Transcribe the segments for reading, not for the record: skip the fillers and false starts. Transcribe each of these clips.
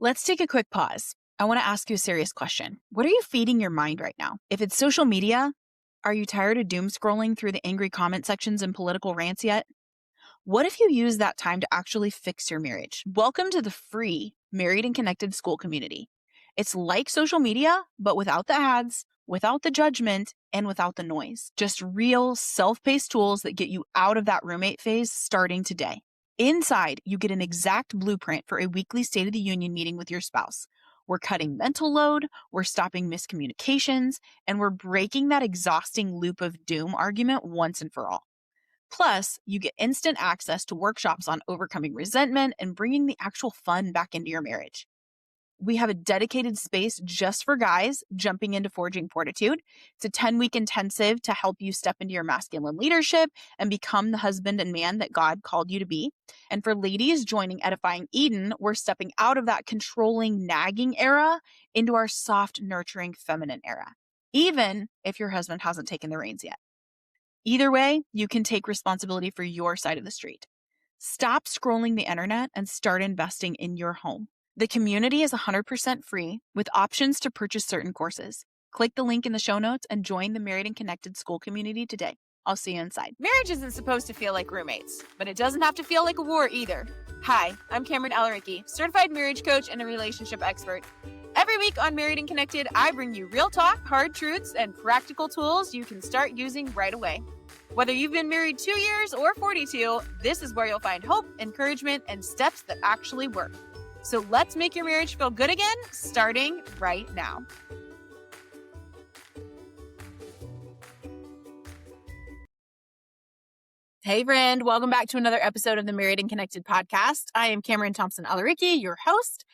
Let's take a quick pause. I want to ask you a serious question. What are you feeding your mind right now? If it's social media, are you tired of doom scrolling through the angry comment sections and political rants yet? What if you use that time to actually fix your marriage? Welcome to the free Married and Connected School community. It's like social media, but without the ads, without the judgment, and without the noise. Just real self-paced tools that get you out of that roommate phase starting today. Inside, you get an exact blueprint for a weekly State of the Union meeting with your spouse. We're cutting mental load, we're stopping miscommunications, and we're breaking that exhausting loop of doom argument once and for all. Plus, you get instant access to workshops on overcoming resentment and bringing the actual fun back into your marriage. We have a dedicated space just for guys jumping into Forging Fortitude. It's a 10-week intensive to help you step into your masculine leadership and become the husband and man that God called you to be. And for ladies joining Edifying Eden, we're stepping out of that controlling, nagging era into our soft, nurturing, feminine era, even if your husband hasn't taken the reins yet. Either way, you can take responsibility for your side of the street. Stop scrolling the internet and start investing in your home. The community is 100% free with options to purchase certain courses. Click the link in the show notes and join the Married and Connected School community today. I'll see you inside. Marriage isn't supposed to feel like roommates, but it doesn't have to feel like a war either. Hi, I'm Kameran certified marriage coach and a relationship expert. Every week on Married and Connected, I bring you real talk, hard truths, and practical tools you can start using right away. Whether you've been married 2 years or 42, this is where you'll find hope, encouragement, and steps that actually work. So let's make your marriage feel good again, starting right now. Hey friend, welcome back to another episode of the Married and Connected podcast. I am Kameran Thompson-Alaricki, your host.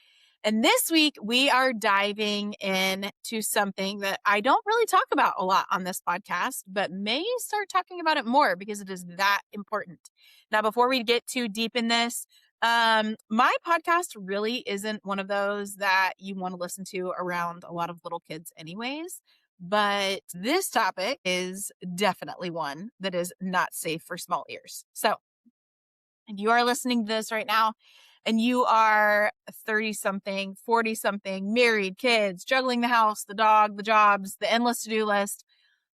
And this week we are diving into something that I don't really talk about a lot on this podcast, but may start talking about it more because it is that important. Now, before we get too deep in this, my podcast really isn't one of those that you want to listen to around a lot of little kids anyways. But this topic is definitely one that is not safe for small ears. So if you are listening to this right now and you are 30-something, 40-something, married, kids, juggling the house, the dog, the jobs, the endless to-do list,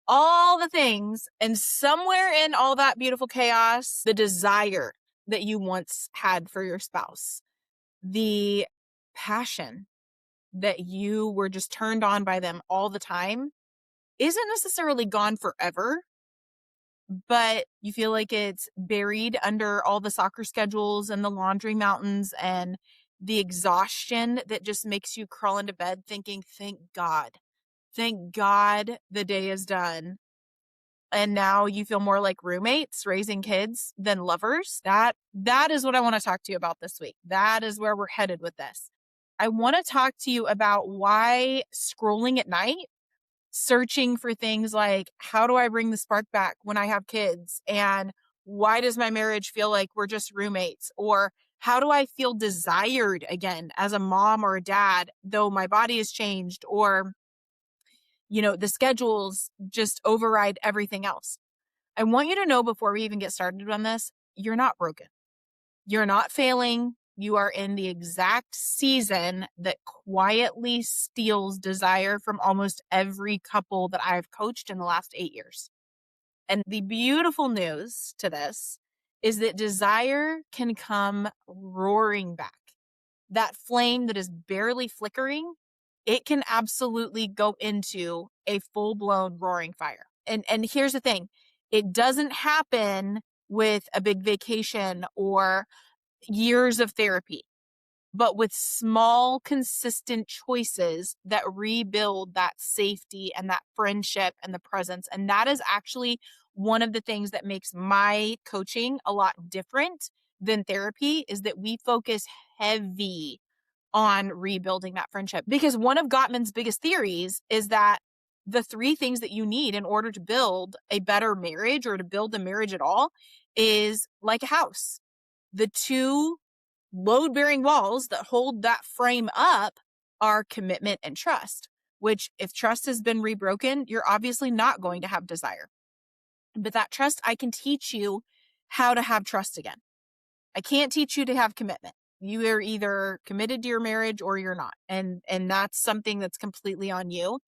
all the things, and somewhere in all that beautiful chaos, the desire that you once had for your spouse, the passion that you were just turned on by them all the time isn't necessarily gone forever, but you feel like it's buried under all the soccer schedules and the laundry mountains and the exhaustion that just makes you crawl into bed thinking, thank God the day is done. And now you feel more like roommates raising kids than lovers. That is what I want to talk to you about this week. That is where we're headed with this. I want to talk to you about why scrolling at night, searching for things like, how do I bring the spark back when I have kids? And why does my marriage feel like we're just roommates? Or how do I feel desired again as a mom or a dad, though my body has changed? Or the schedules just override everything else. I want you to know before we even get started on this, you're not broken. You're not failing. You are in the exact season that quietly steals desire from almost every couple that I've coached in the last 8 years. And the beautiful news to this is that desire can come roaring back. That flame that is barely flickering, it can absolutely go into a full-blown roaring fire. And here's the thing. It doesn't happen with a big vacation or years of therapy, but with small, consistent choices that rebuild that safety and that friendship and the presence. And that is actually one of the things that makes my coaching a lot different than therapy, is that we focus heavy on rebuilding that friendship. Because one of Gottman's biggest theories is that the 3 things that you need in order to build a better marriage or to build a marriage at all is like a house. The 2 load-bearing walls that hold that frame up are commitment and trust, which if trust has been rebroken, you're obviously not going to have desire. But that trust, I can teach you how to have trust again. I can't teach you to have commitment. You are either committed to your marriage or you're not. And that's something that's completely on you.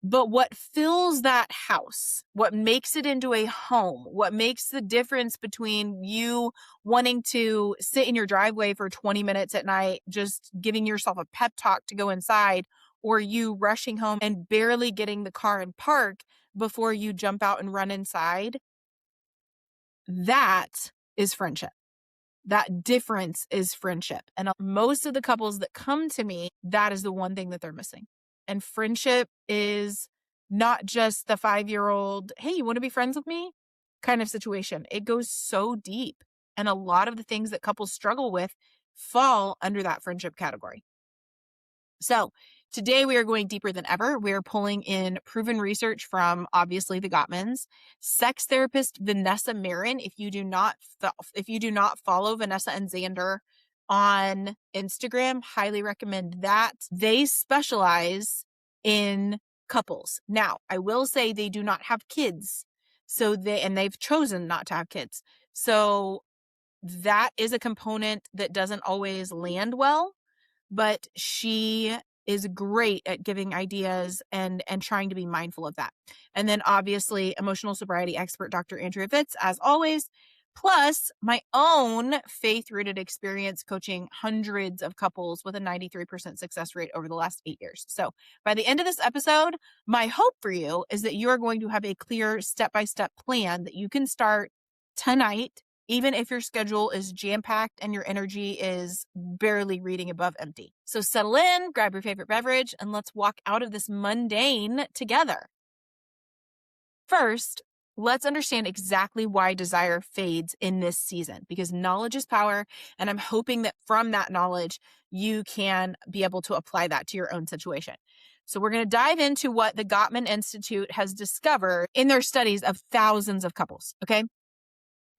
But what fills that house, what makes it into a home, what makes the difference between you wanting to sit in your driveway for 20 minutes at night, just giving yourself a pep talk to go inside, or you rushing home and barely getting the car in park before you jump out and run inside, that is friendship. That difference is friendship. And most of the couples that come to me, that is the one thing that they're missing. And friendship is not just the 5-year-old, hey, you want to be friends with me kind of situation. It goes so deep. And a lot of the things that couples struggle with fall under that friendship category. So today we are going deeper than ever. We are pulling in proven research from obviously the Gottmans. Sex therapist Vanessa Marin. If you do not follow Vanessa and Xander on Instagram, highly recommend that. They specialize in couples. Now, I will say they do not have kids. And they've chosen not to have kids. So that is a component that doesn't always land well. But she is great at giving ideas and trying to be mindful of that. And then obviously emotional sobriety expert, Dr. Andrea Fitz, as always, plus my own faith-rooted experience coaching hundreds of couples with a 93% success rate over the last 8 years. So by the end of this episode, my hope for you is that you are going to have a clear step-by-step plan that you can start tonight, even if your schedule is jam-packed and your energy is barely reading above empty. So settle in, grab your favorite beverage, and let's walk out of this mundane together. First, let's understand exactly why desire fades in this season, because knowledge is power, and I'm hoping that from that knowledge, you can be able to apply that to your own situation. So we're going to dive into what the Gottman Institute has discovered in their studies of thousands of couples, okay?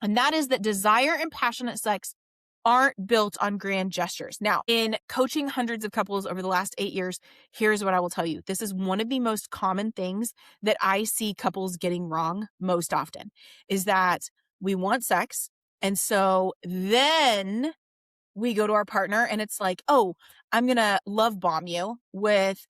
And that is that desire and passionate sex aren't built on grand gestures. Now, in coaching hundreds of couples over the last 8 years, here's what I will tell you. This is one of the most common things that I see couples getting wrong most often, is that we want sex. And so then we go to our partner and it's like, oh, I'm going to love bomb you with,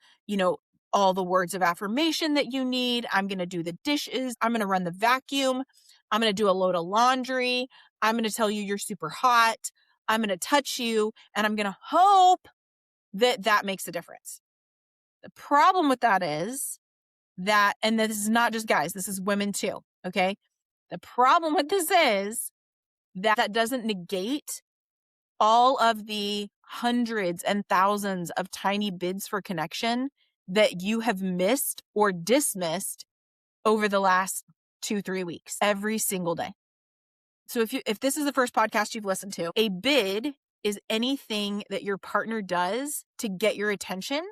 all the words of affirmation that you need. I'm going to do the dishes. I'm going to run the vacuum. I'm going to do a load of laundry. I'm going to tell you you're super hot. I'm going to touch you. And I'm going to hope that that makes a difference. The problem with that is that, and this is not just guys, this is women too. Okay. The problem with this is that that doesn't negate all of the hundreds and thousands of tiny bids for connection that you have missed or dismissed over the last 2-3 weeks, every single day. So if this is the first podcast you've listened to, a bid is anything that your partner does to get your attention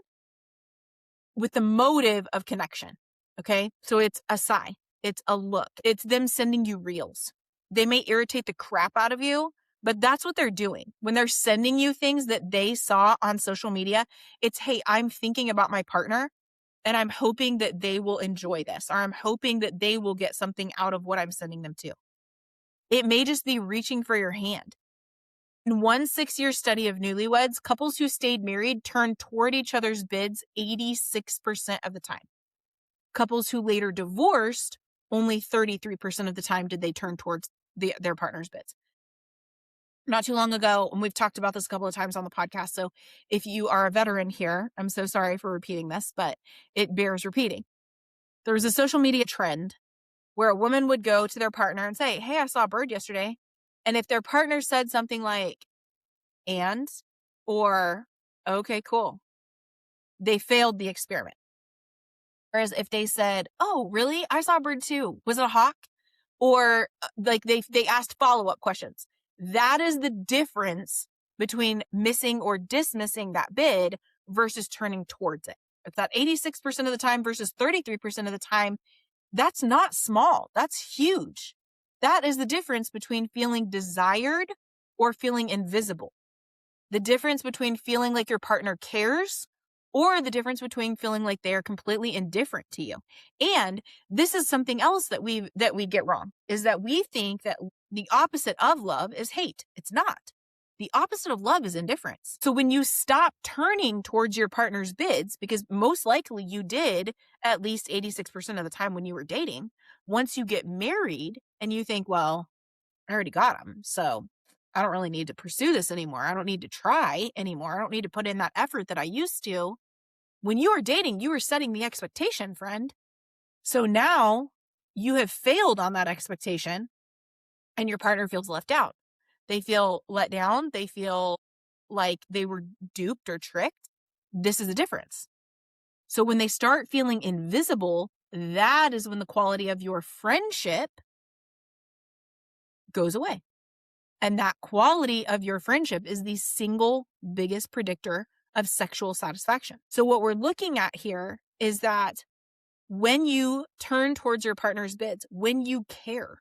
with the motive of connection. Okay. So it's a sigh. It's a look. It's them sending you reels. They may irritate the crap out of you, but that's what they're doing. When they're sending you things that they saw on social media, it's, hey, I'm thinking about my partner and I'm hoping that they will enjoy this, or I'm hoping that they will get something out of what I'm sending them to. It may just be reaching for your hand. In one 6-year study of newlyweds, couples who stayed married turned toward each other's bids 86% of the time. Couples who later divorced, only 33% of the time did they turn towards their partner's bids. Not too long ago, and we've talked about this a couple of times on the podcast, so if you are a veteran here, I'm so sorry for repeating this, but it bears repeating. There was a social media trend where a woman would go to their partner and say, hey, I saw a bird yesterday. And if their partner said something like, and, or, okay, cool, they failed the experiment. Whereas if they said, oh, really? I saw a bird too. Was it a hawk? Or like they asked follow-up questions. That is the difference between missing or dismissing that bid versus turning towards it. It's that 86% of the time versus 33% of the time. That's not small. That's huge. That is the difference between feeling desired or feeling invisible. The difference between feeling like your partner cares or the difference between feeling like they are completely indifferent to you. And this is something else that we get wrong, is that we think that the opposite of love is hate. It's not. The opposite of love is indifference. So when you stop turning towards your partner's bids, because most likely you did at least 86% of the time when you were dating, once you get married and you think, well, I already got him, so I don't really need to pursue this anymore. I don't need to try anymore. I don't need to put in that effort that I used to. When you were dating, you were setting the expectation, friend. So now you have failed on that expectation and your partner feels left out. They feel let down. They feel like they were duped or tricked. This is the difference. So when they start feeling invisible, that is when the quality of your friendship goes away. And that quality of your friendship is the single biggest predictor of sexual satisfaction. So what we're looking at here is that when you turn towards your partner's bids, when you care,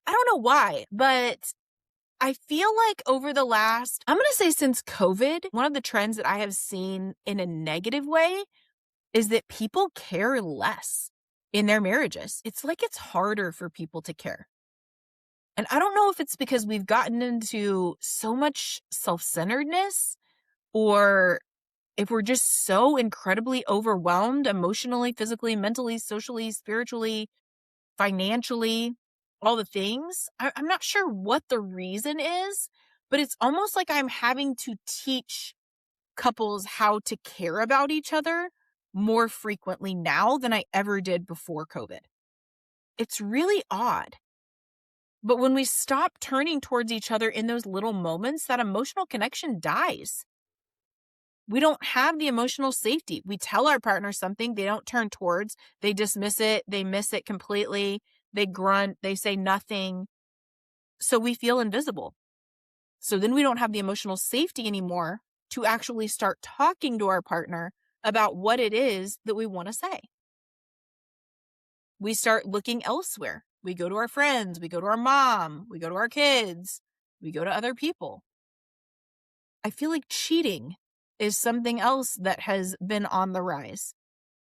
I don't know why, but I feel like over the last, I'm going to say since COVID, one of the trends that I have seen in a negative way is that people care less in their marriages. It's like it's harder for people to care. And I don't know if it's because we've gotten into so much self-centeredness or if we're just so incredibly overwhelmed emotionally, physically, mentally, socially, spiritually, financially, all the things. I'm not sure what the reason is, but it's almost like I'm having to teach couples how to care about each other more frequently now than I ever did before COVID. It's really odd. But when we stop turning towards each other in those little moments, that emotional connection dies. We don't have the emotional safety. We tell our partner something, they don't turn towards, they dismiss it, they miss it completely, they grunt, they say nothing. So we feel invisible. So then we don't have the emotional safety anymore to actually start talking to our partner about what it is that we want to say. We start looking elsewhere. We go to our friends, we go to our mom, we go to our kids, we go to other people. I feel like cheating is something else that has been on the rise.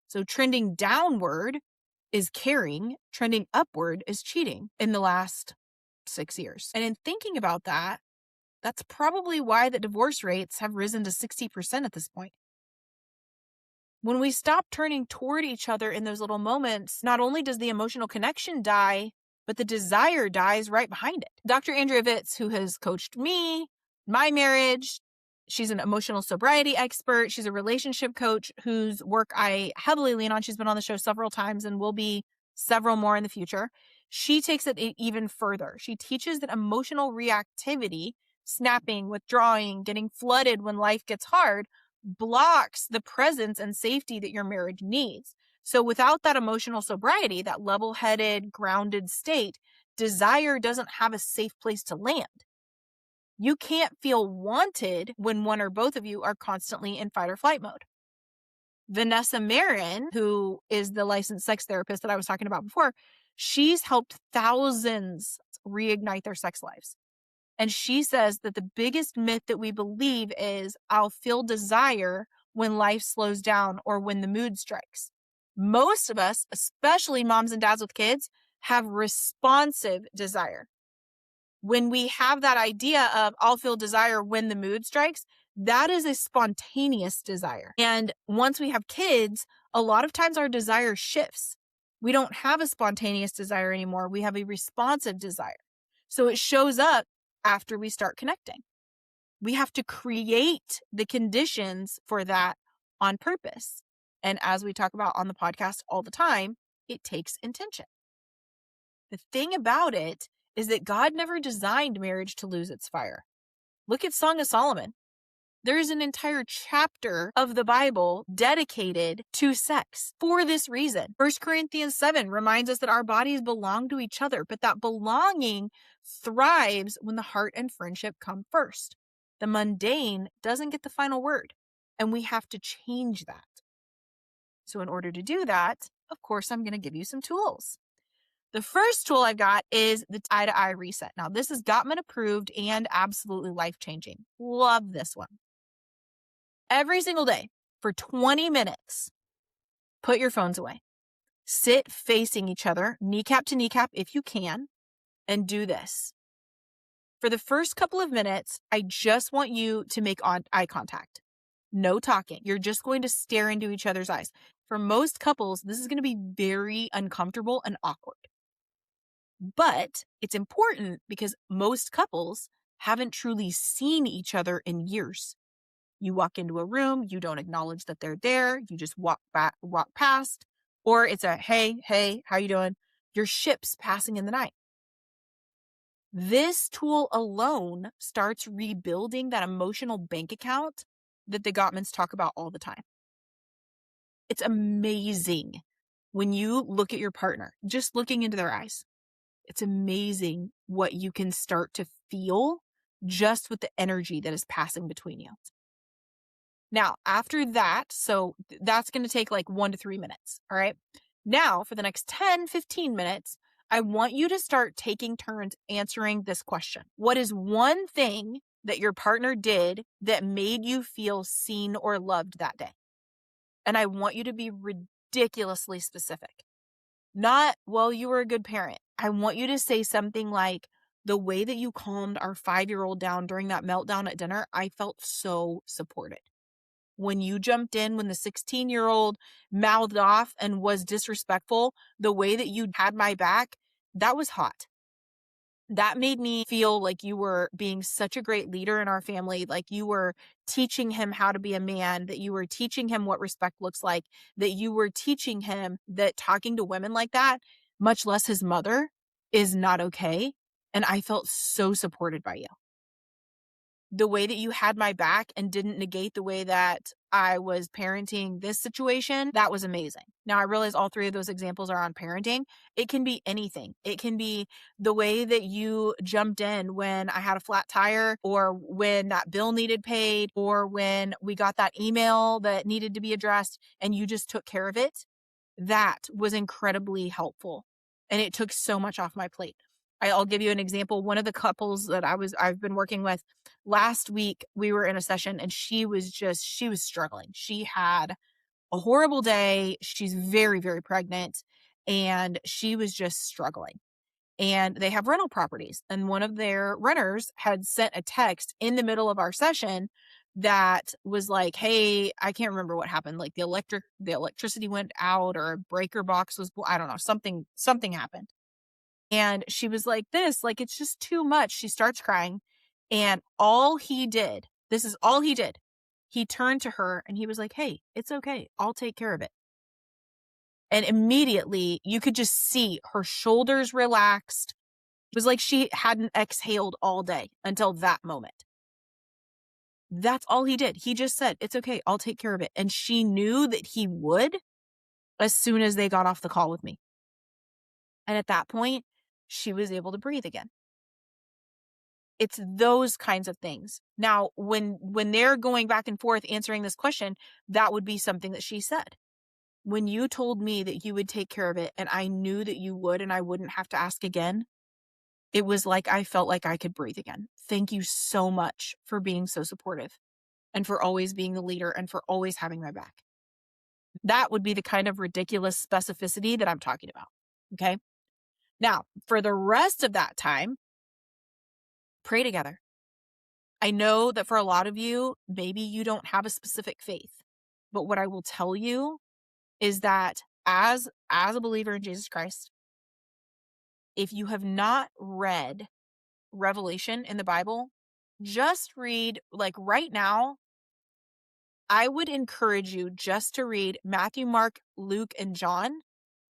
So trending downward is caring, trending upward is cheating in the last 6 years. And in thinking about that, that's probably why the divorce rates have risen to 60% at this point. When we stop turning toward each other in those little moments, not only does the emotional connection die, but the desire dies right behind it. Dr. Andrea Vitz, who has coached me, my marriage, she's an emotional sobriety expert. She's a relationship coach whose work I heavily lean on. She's been on the show several times and will be several more in the future. She takes it even further. She teaches that emotional reactivity, snapping, withdrawing, getting flooded when life gets hard, blocks the presence and safety that your marriage needs. So without that emotional sobriety, that level-headed, grounded state, desire doesn't have a safe place to land. You can't feel wanted when one or both of you are constantly in fight or flight mode. Vanessa Marin, who is the licensed sex therapist that I was talking about before, she's helped thousands reignite their sex lives. And she says that the biggest myth that we believe is I'll feel desire when life slows down or when the mood strikes. Most of us, especially moms and dads with kids, have responsive desire. When we have that idea of I'll feel desire when the mood strikes, that is a spontaneous desire. And once we have kids, a lot of times our desire shifts. We don't have a spontaneous desire anymore. We have a responsive desire. So it shows up after we start connecting. We have to create the conditions for that on purpose. And as we talk about on the podcast all the time, it takes intention. The thing about it is that God never designed marriage to lose its fire. Look at Song of Solomon. There is an entire chapter of the Bible dedicated to sex for this reason. 1 Corinthians 7 reminds us that our bodies belong to each other, but that belonging thrives when the heart and friendship come first. The mundane doesn't get the final word, and we have to change that. So in order to do that, of course, I'm going to give you some tools. The first tool I've got is the eye-to-eye reset. Now, this is Gottman approved and absolutely life-changing. Love this one. Every single day for 20 minutes, put your phones away. Sit facing each other, kneecap to kneecap if you can, and do this. For the first couple of minutes, I just want you to make eye contact. No talking. You're just going to stare into each other's eyes. For most couples, this is going to be very uncomfortable and awkward. But it's important because most couples haven't truly seen each other in years. You walk into a room, you don't acknowledge that they're there, you just walk past, or it's a hey, how you doing? Your ship's passing in the night. This tool alone starts rebuilding that emotional bank account that the Gottmans talk about all the time. It's amazing when you look at your partner, just looking into their eyes. It's amazing what you can start to feel just with the energy that is passing between you. Now, after that, so that's going to take like 1 to 3 minutes. All right. Now, for the next 10, 15 minutes, I want you to start taking turns answering this question. What is one thing that your partner did that made you feel seen or loved that day? And I want you to be ridiculously specific. Not, well, you were a good parent. I want you to say something like, the way that you calmed our 5-year-old down during that meltdown at dinner, I felt so supported. When you jumped in, when the 16-year-old mouthed off and was disrespectful, the way that you had my back, that was hot. That made me feel like you were being such a great leader in our family, like you were teaching him how to be a man, that you were teaching him what respect looks like, that you were teaching him that talking to women like that, much less his mother, is not okay. And I felt so supported by you. The way that you had my back and didn't negate the way that I was parenting this situation, that was amazing. Now, I realize all 3 of those examples are on parenting. It can be anything. It can be the way that you jumped in when I had a flat tire, or when that bill needed paid, or when we got that email that needed to be addressed and you just took care of it. That was incredibly helpful. And it took so much off my plate. I'll give you an example. One of the couples that I've been working with, last week, we were in a session and she was struggling. She had a horrible day. She's very, very pregnant and she was just struggling. And they have rental properties. And one of their renters had sent a text in the middle of our session that was like, hey, I can't remember what happened. Like the electricity went out, or a breaker box was, I don't know, something happened. And she was like, it's just too much. She starts crying. And this is all he did. He turned to her and he was like, hey, it's okay. I'll take care of it. And immediately you could just see her shoulders relaxed. It was like she hadn't exhaled all day until that moment. That's all he did. He just said, it's okay. I'll take care of it. And she knew that he would as soon as they got off the call with me. And at that point, she was able to breathe again. It's those kinds of things. Now, when they're going back and forth answering this question, that would be something that she said. When you told me that you would take care of it and I knew that you would and I wouldn't have to ask again, it was like I felt like I could breathe again. Thank you so much for being so supportive and for always being the leader and for always having my back. That would be the kind of ridiculous specificity that I'm talking about. Okay. Now, for the rest of that time, pray together. I know that for a lot of you, maybe you don't have a specific faith, but what I will tell you is that as a believer in Jesus Christ, if you have not read Revelation in the Bible, just read, like right now, I would encourage you just to read Matthew, Mark, Luke, and John,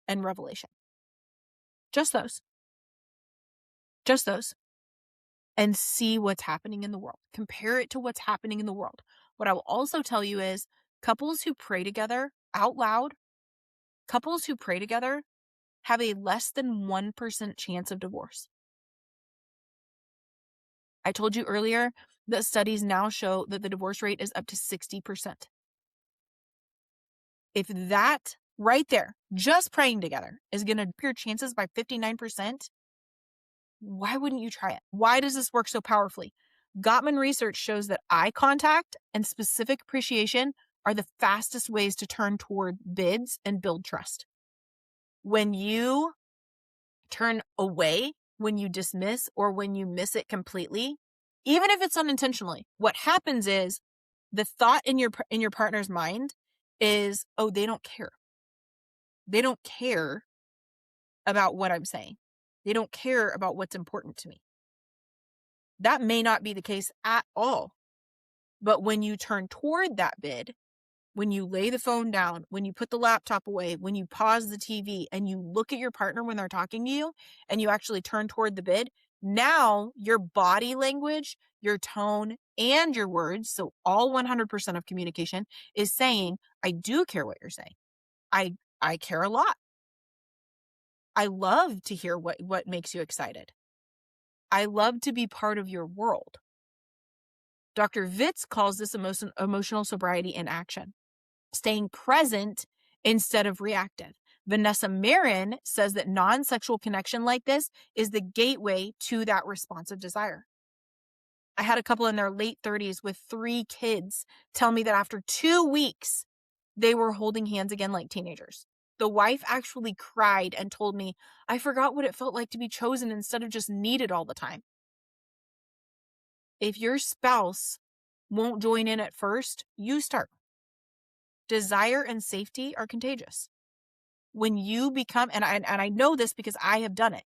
and Revelation. Just those. Just those. And see what's happening in the world. Compare it to what's happening in the world. What I will also tell you is couples who pray together out loud, couples who pray together have a less than 1% chance of divorce. I told you earlier that studies now show that the divorce rate is up to 60%. If that right there, just praying together, is going to up your chances by 59%, why wouldn't you try it? Why does this work so powerfully? Gottman research shows that eye contact and specific appreciation are the fastest ways to turn toward bids and build trust. When you turn away when you dismiss or when you miss it completely, even if it's unintentionally, what happens is the thought in your partner's mind is, oh, they don't care. They don't care about what I'm saying. They don't care about what's important to me. That may not be the case at all. But when you turn toward that bid, when you lay the phone down, when you put the laptop away, when you pause the TV and you look at your partner when they're talking to you and you actually turn toward the bid, now your body language, your tone, and your words, so all 100% of communication is saying, I do care what you're saying. I care a lot. I love to hear what makes you excited. I love to be part of your world. Dr. Vitz calls this emotional sobriety in action, staying present instead of reactive. Vanessa Marin says that non-sexual connection like this is the gateway to that responsive desire. I had a couple in their late 30s with 3 kids tell me that after 2 weeks, they were holding hands again like teenagers. The wife actually cried and told me, I forgot what it felt like to be chosen instead of just needed all the time. If your spouse won't join in at first, you start. Desire and safety are contagious. When you become, and I know this because I have done it,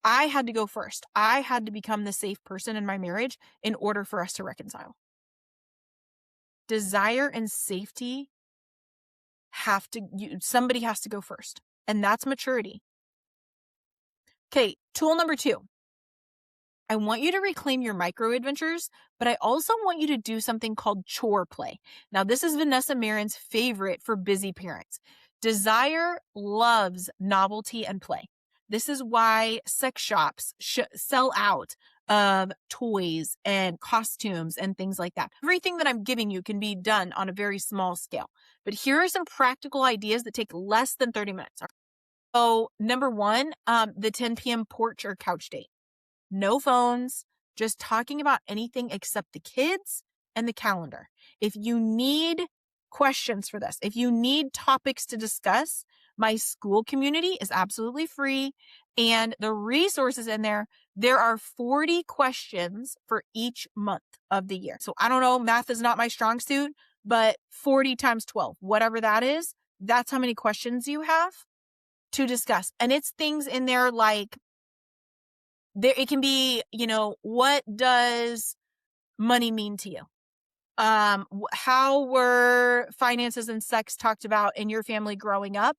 I had to go first. I had to become the safe person in my marriage in order for us to reconcile. Desire and safety somebody has to go first. And that's maturity. Okay, tool number 2. I want you to reclaim your micro adventures, but I also want you to do something called chore play. Now, this is Vanessa Marin's favorite for busy parents. Desire loves novelty and play. This is why sex shops sell out of toys and costumes and things like that. Everything that I'm giving you can be done on a very small scale. But here are some practical ideas that take less than 30 minutes. So, number 1, the 10 p.m. porch or couch date. No phones, just talking about anything except the kids and the calendar. If you need questions for this, if you need topics to discuss, my school community is absolutely free. And the resources in there are 40 questions for each month of the year. So I don't know, math is not my strong suit, but 40 times 12, whatever that is, that's how many questions you have to discuss. And it's things in there like, it can be, what does money mean to you? How were finances and sex talked about in your family growing up?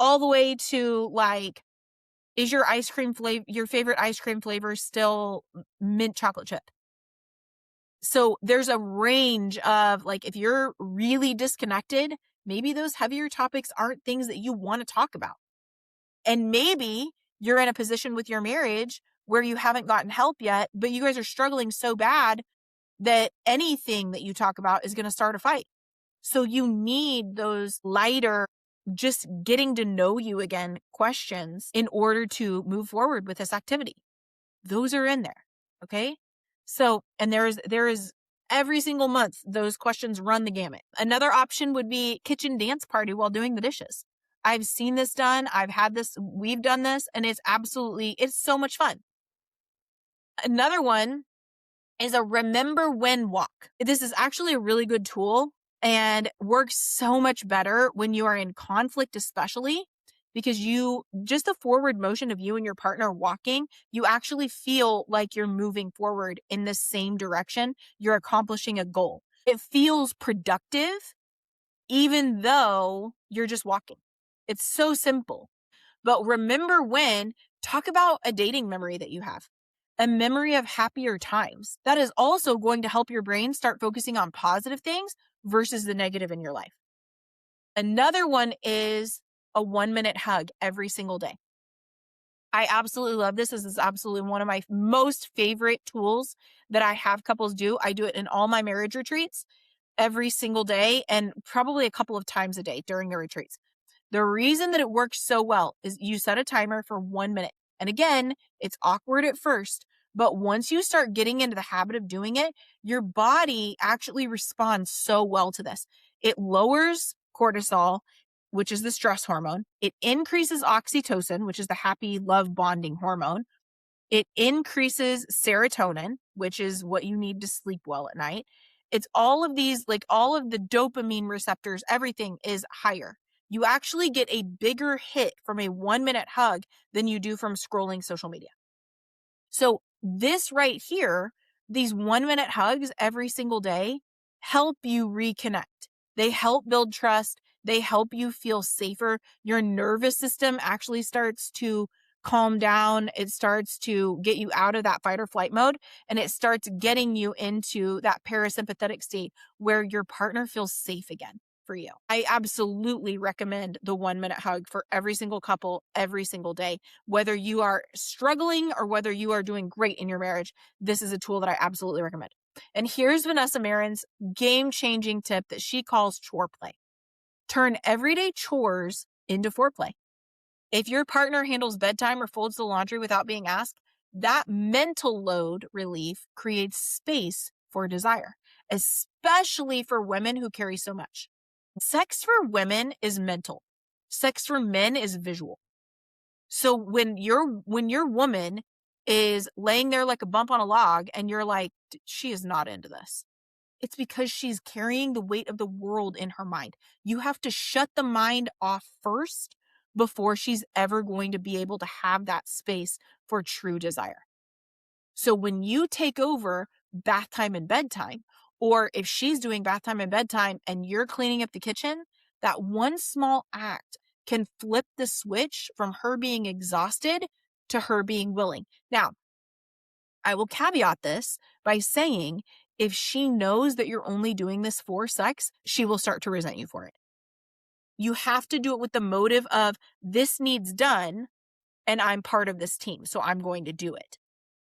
All the way to like, is your favorite ice cream flavor still mint chocolate chip? So there's a range of like, if you're really disconnected, maybe those heavier topics aren't things that you want to talk about. And maybe you're in a position with your marriage where you haven't gotten help yet, but you guys are struggling so bad that anything that you talk about is going to start a fight. So you need those lighter, just getting to know you again questions in order to move forward with this activity. Those are in there. Okay. So, and there is every single month, those questions run the gamut. Another option would be kitchen dance party while doing the dishes. I've seen this done. We've done this, and it's so much fun. Another one is a remember when walk. This is actually a really good tool and works so much better when you are in conflict, especially because just the forward motion of you and your partner walking, you actually feel like you're moving forward in the same direction. You're accomplishing a goal. It feels productive, even though you're just walking. It's so simple. But remember when, talk about a dating memory that you have. A memory of happier times. That is also going to help your brain start focusing on positive things versus the negative in your life. Another one is a 1-minute hug every single day. I absolutely love this. This is absolutely one of my most favorite tools that I have couples do. I do it in all my marriage retreats every single day and probably a couple of times a day during the retreats. The reason that it works so well is you set a timer for 1 minute. And again, it's awkward at first, but once you start getting into the habit of doing it, your body actually responds so well to this. It lowers cortisol, which is the stress hormone. It increases oxytocin, which is the happy love bonding hormone. It increases serotonin, which is what you need to sleep well at night. It's all of these, like all of the dopamine receptors, everything is higher. You actually get a bigger hit from a 1-minute hug than you do from scrolling social media. So this right here, these 1-minute hugs every single day help you reconnect. They help build trust. They help you feel safer. Your nervous system actually starts to calm down. It starts to get you out of that fight or flight mode, and it starts getting you into that parasympathetic state where your partner feels safe again for you. I absolutely recommend the 1-minute hug for every single couple every single day. Whether you are struggling or whether you are doing great in your marriage, this is a tool that I absolutely recommend. And here's Vanessa Marin's game-changing tip that she calls chore play. Turn everyday chores into foreplay. If your partner handles bedtime or folds the laundry without being asked, that mental load relief creates space for desire, especially for women who carry so much. Sex for women is mental. Sex for men is visual. So when your woman is laying there like a bump on a log and you're like, she is not into this, it's because she's carrying the weight of the world in her mind. You have to shut the mind off first before she's ever going to be able to have that space for true desire. So when you take over bath time and bedtime, or if she's doing bath time and bedtime and you're cleaning up the kitchen, that one small act can flip the switch from her being exhausted to her being willing. Now, I will caveat this by saying if she knows that you're only doing this for sex, she will start to resent you for it. You have to do it with the motive of this needs done and I'm part of this team, so I'm going to do it.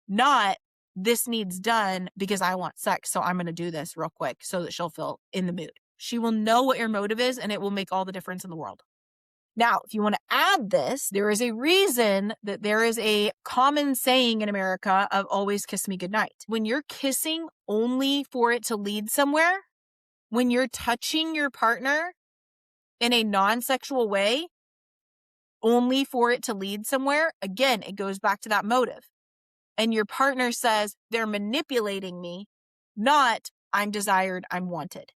Not this needs done because I want sex, so I'm going to do this real quick so that she'll feel in the mood. She will know what your motive is and it will make all the difference in the world. Now, if you want to add this, there is a reason that there is a common saying in America of always kiss me goodnight. When you're kissing only for it to lead somewhere, when you're touching your partner in a non-sexual way, only for it to lead somewhere, again, it goes back to that motive. And your partner says, they're manipulating me, not I'm desired, I'm wanted.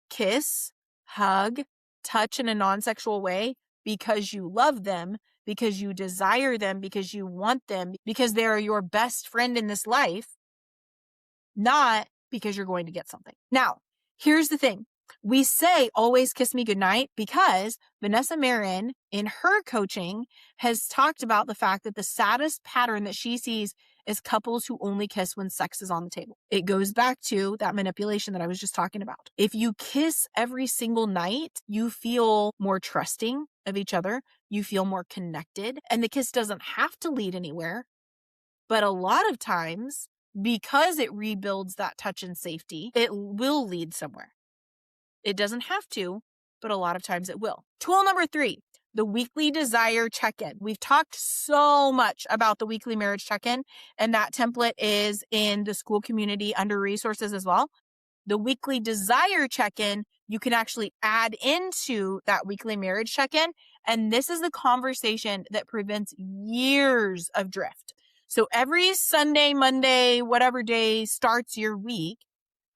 Kiss, hug, touch in a non-sexual way because you love them, because you desire them, because you want them, because they are your best friend in this life, not because you're going to get something. Now, here's the thing. We say always kiss me goodnight because Vanessa Marin in her coaching has talked about the fact that the saddest pattern that she sees is couples who only kiss when sex is on the table. It goes back to that manipulation that I was just talking about. If you kiss every single night, you feel more trusting of each other. You feel more connected, and the kiss doesn't have to lead anywhere. But a lot of times, because it rebuilds that touch and safety, it will lead somewhere. It doesn't have to, but a lot of times it will. Tool number 3, the weekly desire check-in. We've talked so much about the weekly marriage check-in, and that template is in the school community under resources as well. The weekly desire check-in, you can actually add into that weekly marriage check-in, and this is the conversation that prevents years of drift. So every Sunday, Monday, whatever day starts your week,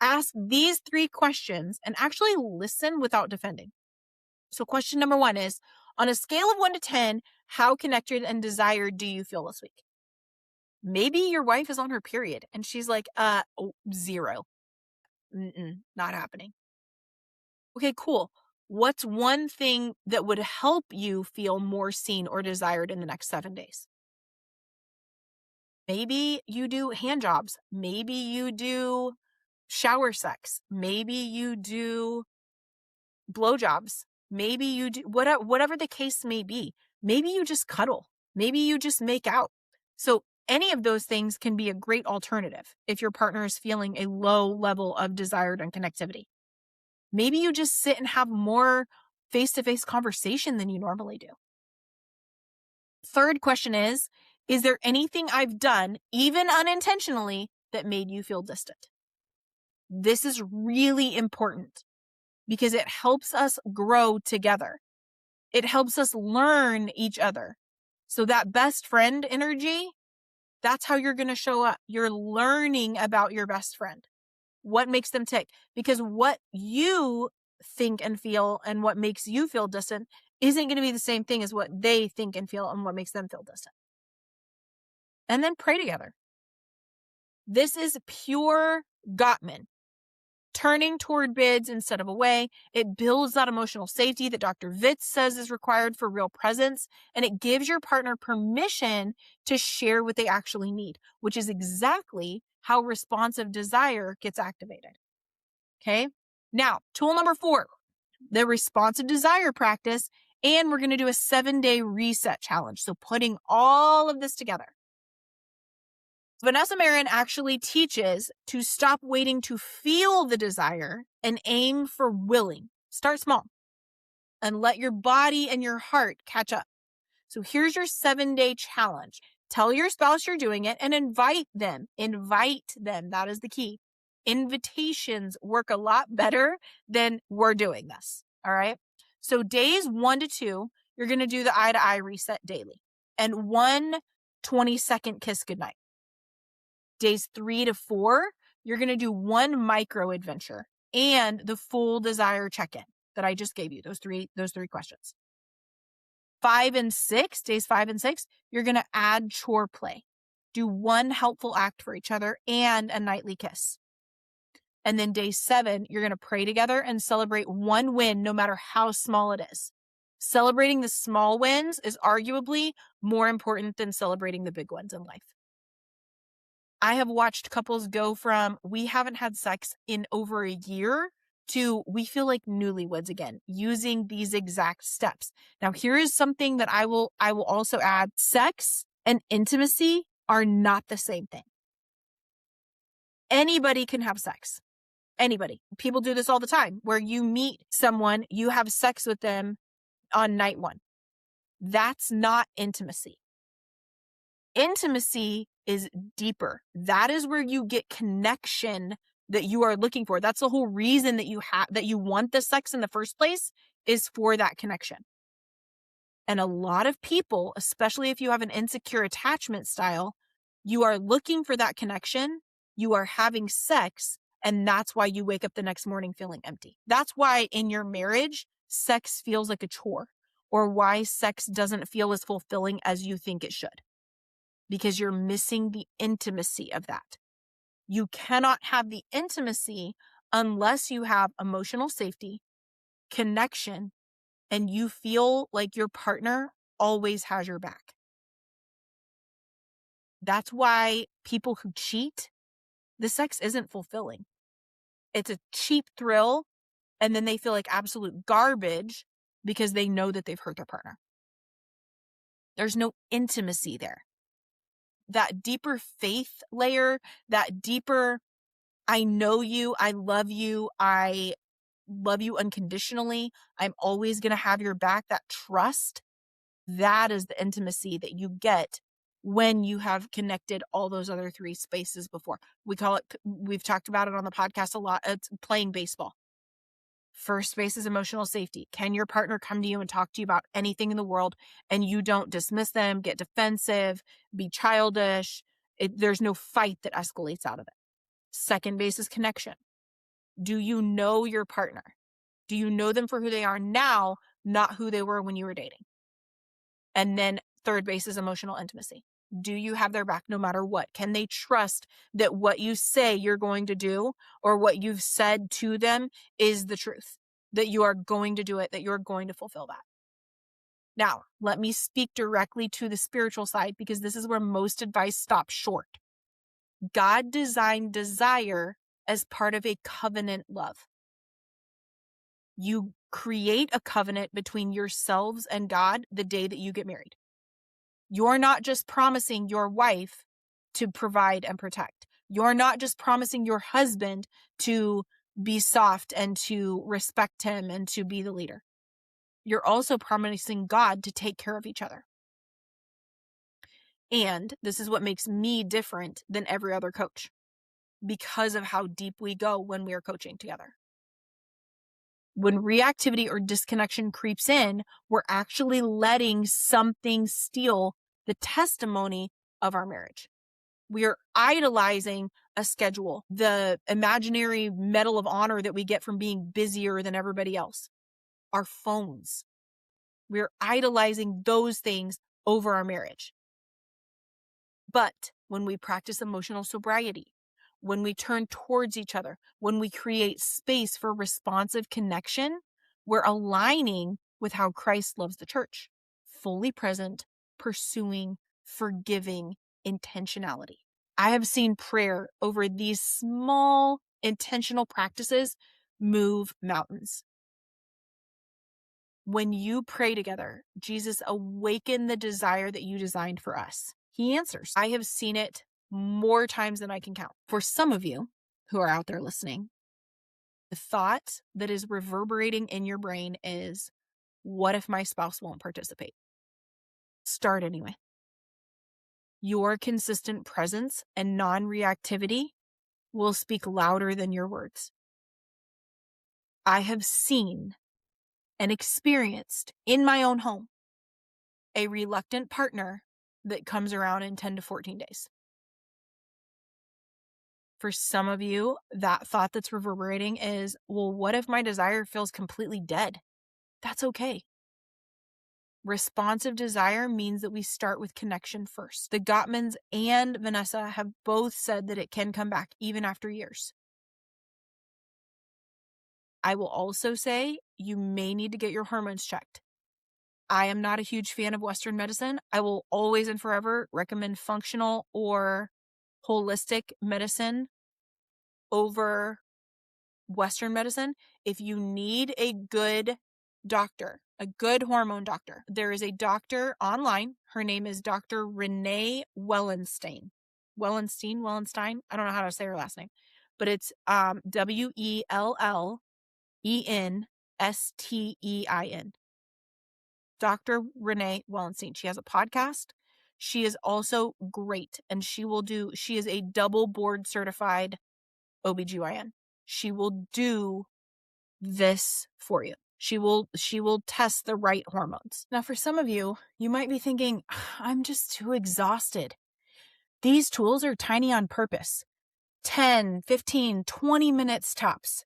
ask these 3 questions and actually listen without defending. So question number 1 is, on a scale of 1 to 10, how connected and desired do you feel this week? Maybe your wife is on her period and she's like, 0. Not happening. Okay, cool. What's one thing that would help you feel more seen or desired in the next 7 days? Maybe you do hand jobs. Maybe you do shower sex. Maybe you do blowjobs. Maybe you do whatever the case may be. Maybe you just cuddle. Maybe you just make out. So any of those things can be a great alternative if your partner is feeling a low level of desired and connectivity. Maybe you just sit and have more face-to-face conversation than you normally do. Third question is there anything I've done, even unintentionally, that made you feel distant? This is really important because it helps us grow together. It helps us learn each other. So that best friend energy That's how you're going to show up. You're learning about your best friend, what makes them tick, because what you think and feel and what makes you feel distant isn't going to be the same thing as what they think and feel and what makes them feel distant. And then pray together. This is pure Gottman. Turning toward bids instead of away. It builds that emotional safety that Dr. Vitz says is required for real presence, and it gives your partner permission to share what they actually need, which is exactly how responsive desire gets activated. Okay? Now, tool number 4, the responsive desire practice, and we're going to do a 7-day reset challenge. So putting all of this together. Vanessa Marin actually teaches to stop waiting to feel the desire and aim for willing. Start small and let your body and your heart catch up. So here's your 7-day challenge. Tell your spouse you're doing it and invite them. Invite them. That is the key. Invitations work a lot better than we're doing this. All right. So days 1 to 2, you're going to do the eye-to-eye reset daily and 1 20-second kiss goodnight. Days 3 to 4, you're going to do 1 micro adventure and the full desire check-in that I just gave you, those three questions. 5 and 6, days 5 and 6, you're going to add chore play. Do 1 helpful act for each other and a nightly kiss. And then day 7, you're going to pray together and celebrate 1 win, no matter how small it is. Celebrating the small wins is arguably more important than celebrating the big ones in life. I have watched couples go from we haven't had sex in over a year to we feel like newlyweds again, using these exact steps. Now, here is something that I will also add. Sex and intimacy are not the same thing. Anybody can have sex. Anybody. People do this all the time, where you meet someone, you have sex with them on night 1. That's not intimacy. Intimacy is deeper. That is where you get connection that you are looking for. That's the whole reason that you want the sex in the first place, is for that connection. And a lot of people, especially if you have an insecure attachment style, you are looking for that connection, you are having sex, and that's why you wake up the next morning feeling empty. That's why in your marriage, sex feels like a chore, or why sex doesn't feel as fulfilling as you think it should. Because you're missing the intimacy of that. You cannot have the intimacy unless you have emotional safety, connection, and you feel like your partner always has your back. That's why people who cheat, the sex isn't fulfilling. It's a cheap thrill, and then they feel like absolute garbage because they know that they've hurt their partner. There's no intimacy there. That deeper faith layer, that deeper, I know you, I love you unconditionally, I'm always going to have your back, that trust, that is the intimacy that you get when you have connected all those other 3 spaces before. We've talked about it on the podcast a lot, it's playing baseball. First space is emotional safety. Can your partner come to you and talk to you about anything in the world and you don't dismiss them, get defensive, be childish? There's no fight that escalates out of it. Second base is connection. Do you know your partner? Do you know them for who they are now, not who they were when you were dating? And then third base is emotional intimacy. Do you have their back no matter what? Can they trust that what you say you're going to do or what you've said to them is the truth? That you are going to do it, that you're going to fulfill that. Now, let me speak directly to the spiritual side, because this is where most advice stops short. God designed desire as part of a covenant love. You create a covenant between yourselves and God the day that you get married. You're not just promising your wife to provide and protect. You're not just promising your husband to be soft and to respect him and to be the leader. You're also promising God to take care of each other. And this is what makes me different than every other coach, because of how deep we go when we are coaching together. When reactivity or disconnection creeps in, we're actually letting something steal the testimony of our marriage. We are idolizing a schedule, the imaginary medal of honor that we get from being busier than everybody else. Our phones. We're idolizing those things over our marriage. But when we practice emotional sobriety, when we turn towards each other, when we create space for responsive connection, we're aligning with how Christ loves the church. Fully present, pursuing, forgiving, intentionality. I have seen prayer over these small intentional practices move mountains. When you pray together, Jesus awakened the desire that you designed for us. He answers. I have seen it more times than I can count. For some of you who are out there listening, the thought that is reverberating in your brain is, what if my spouse won't participate? Start anyway. Your consistent presence and non-reactivity will speak louder than your words. I have seen and experienced in my own home a reluctant partner that comes around in 10 to 14 days. For some of you, that thought that's reverberating is, well, what if my desire feels completely dead? That's okay. Responsive desire means that we start with connection first. The Gottmans and Vanessa have both said that it can come back even after years. I will also say you may need to get your hormones checked. I am not a huge fan of Western medicine. I will always and forever recommend functional or holistic medicine over Western medicine. If you need a good doctor, a good hormone doctor, there is a doctor online. Her name is Dr. Renee Wellenstein. Wellenstein. I don't know how to say her last name, but it's Wellenstein. Dr. Renee Wellenstein. She has a podcast. She is also great, and she is a double board certified OBGYN. She will do this for you. She will test the right hormones. Now, for some of you, you might be thinking, I'm just too exhausted. These tools are tiny on purpose. 10, 15, 20 minutes tops.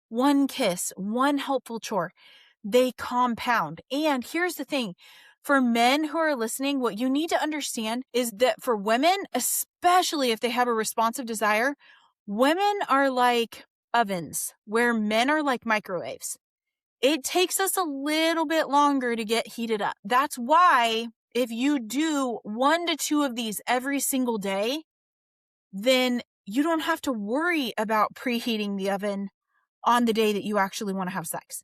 One kiss, one helpful chore. They compound. And here's the thing. For men who are listening, what you need to understand is that for women, especially if they have a responsive desire, women are like ovens, where men are like microwaves. It takes us a little bit longer to get heated up. That's why if you do 1 to 2 of these every single day, then you don't have to worry about preheating the oven on the day that you actually want to have sex.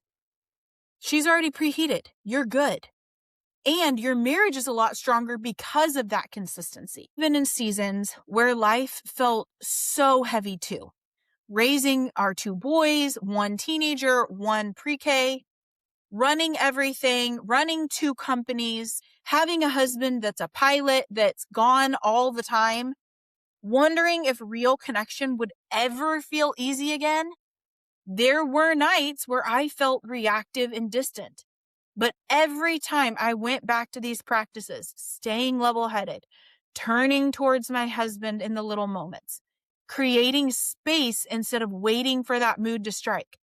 She's already preheated. You're good. And your marriage is a lot stronger because of that consistency. Even in seasons where life felt so heavy too. Raising our 2 boys, 1 teenager, 1 pre-K, running everything, running 2 companies, having a husband that's a pilot that's gone all the time, wondering if real connection would ever feel easy again. There were nights where I felt reactive and distant. But every time I went back to these practices, staying level-headed, turning towards my husband in the little moments, creating space instead of waiting for that mood to strike,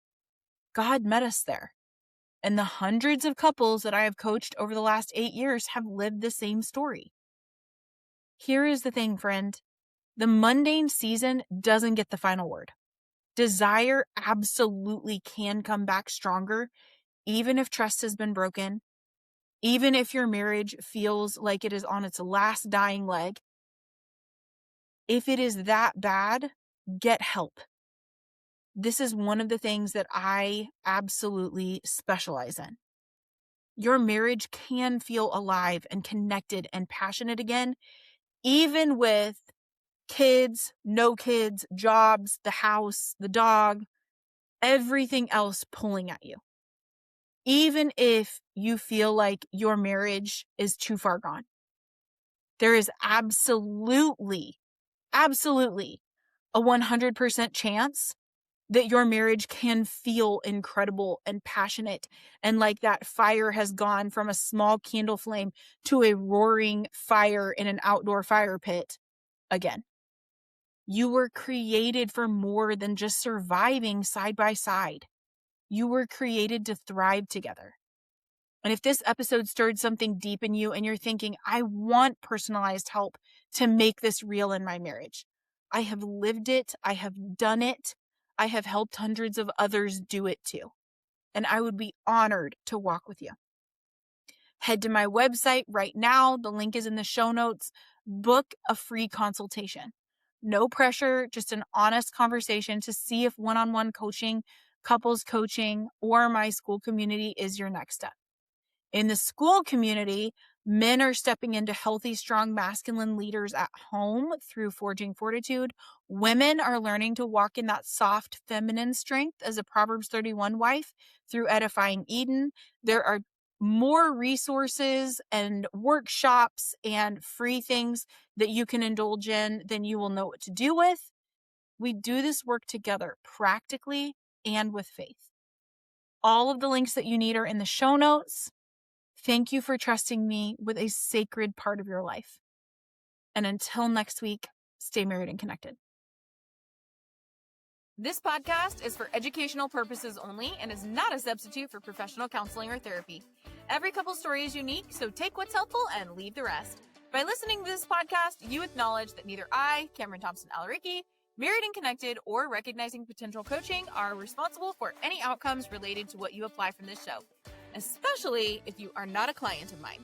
God met us there. And the hundreds of couples that I have coached over the last 8 years have lived the same story. Here is the thing, friend. The mundane season doesn't get the final word. Desire absolutely can come back stronger, even if trust has been broken, even if your marriage feels like it is on its last dying leg. If it is that bad, get help. This is one of the things that I absolutely specialize in. Your marriage can feel alive and connected and passionate again, even with kids, no kids, jobs, the house, the dog, everything else pulling at you. Even if you feel like your marriage is too far gone, there is absolutely a 100% chance that your marriage can feel incredible and passionate, and like that fire has gone from a small candle flame to a roaring fire in an outdoor fire pit again. You were created for more than just surviving side by side. You were created to thrive together. And if this episode stirred something deep in you and you're thinking, I want personalized help to make this real in my marriage. I have lived it. I have done it. I have helped hundreds of others do it too. And I would be honored to walk with you. Head to my website right now. The link is in the show notes. Book a free consultation. No pressure, just an honest conversation to see if one-on-one coaching, couples coaching, or my school community is your next step. In the school community, men are stepping into healthy, strong, masculine leaders at home through forging fortitude. Women are learning to walk in that soft, feminine strength as a Proverbs 31 wife through edifying Eden. There are more resources and workshops and free things that you can indulge in than you will know what to do with. We do this work together, practically and with faith. All of the links that you need are in the show notes. Thank you for trusting me with a sacred part of your life. And until next week, stay married and connected. This podcast is for educational purposes only and is not a substitute for professional counseling or therapy. Every couple story is unique, so take what's helpful and leave the rest. By listening to this podcast, you acknowledge that neither I, Kameran Thompson-Alaricki, Married and Connected, or Recognizing Potential Coaching are responsible for any outcomes related to what you apply from this show, especially if you are not a client of mine.